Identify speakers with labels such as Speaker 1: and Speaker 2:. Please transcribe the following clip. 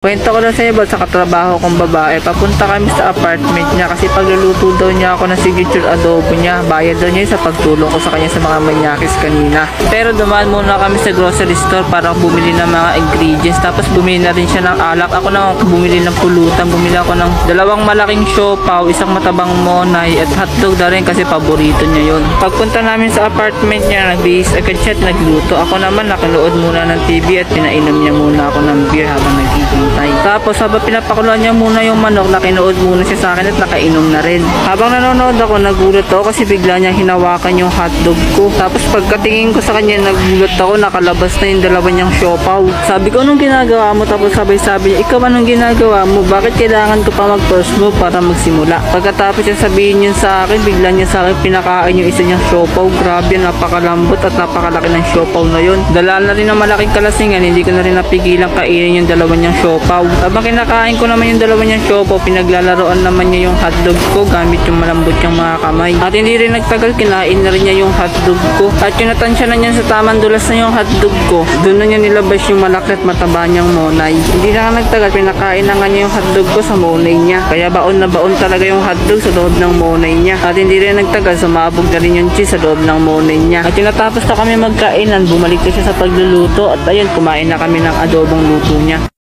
Speaker 1: Kwento ko lang sa iyo sa katrabaho kong babae. Papunta kami sa apartment niya kasi pagluluto daw niya ako ng signature adobo niya. Bayad daw niya sa pagtulong ko sa kanya sa mga manyakis kanina. Pero dumaan muna kami sa grocery store para bumili ng mga ingredients. Tapos bumili na rin siya ng alak. Ako naman bumili ng pulutan. Bumili ako ng dalawang malaking siopaw, isang matabang monay at hotdog na rin kasi paborito niya yun. Pagpunta namin sa apartment niya, nagbihis agad siya at nagluto. Ako naman nakinood muna ng TV at pinainom niya muna ako ng beer habang nagiging. Tapos habang pinapakuluan niya muna yung manok, nakinood muna siya sa akin at nakainom na rin. Habang nanonood ako, nagulat ako kasi bigla niya hinawakan yung hotdog ko. Tapos pagkatingin ko sa kanya, nagulat ako, nakalabas na yung dalawa niyang siopaw. Sabi ko, anong ginagawa mo? Tapos sabay-sabi niya, ikaw anong ginagawa mo? Bakit kailangan ko pa mag-first move para magsimula? Pagkatapos niya sabihin yun sa akin, bigla niya sa akin pinakain yung isa niyang siopaw. Grabe, napakalambot at napakalaki ng siopaw na yun. Dala na rin ng malaking kalasingan, hindi ko na rin napigilan kainin yung dalawa niyang siopaw. Habang kinakain ko naman yung dalawa niyang siopaw, pinaglalaroan naman niya yung hotdog ko gamit yung malambot yung mga kamay. At hindi rin nagtagal, kinain na rin niya yung hotdog ko. At yung natansya na niya sa tamang dulas na yung hotdog ko, doon na niya nilabas yung malaki at mataba niyang monay. Hindi na nagtagal, pinakain na nga niya yung hotdog ko sa monay niya. Kaya baon na baon talaga yung hotdog sa loob ng monay niya. At hindi rin nagtagal, sumabog na rin yung cheese sa loob ng monay niya. At yung natapos na kami magkainan, bumalik na siya sa pagluluto at ayun, kumain na kami ng adobong luto niya.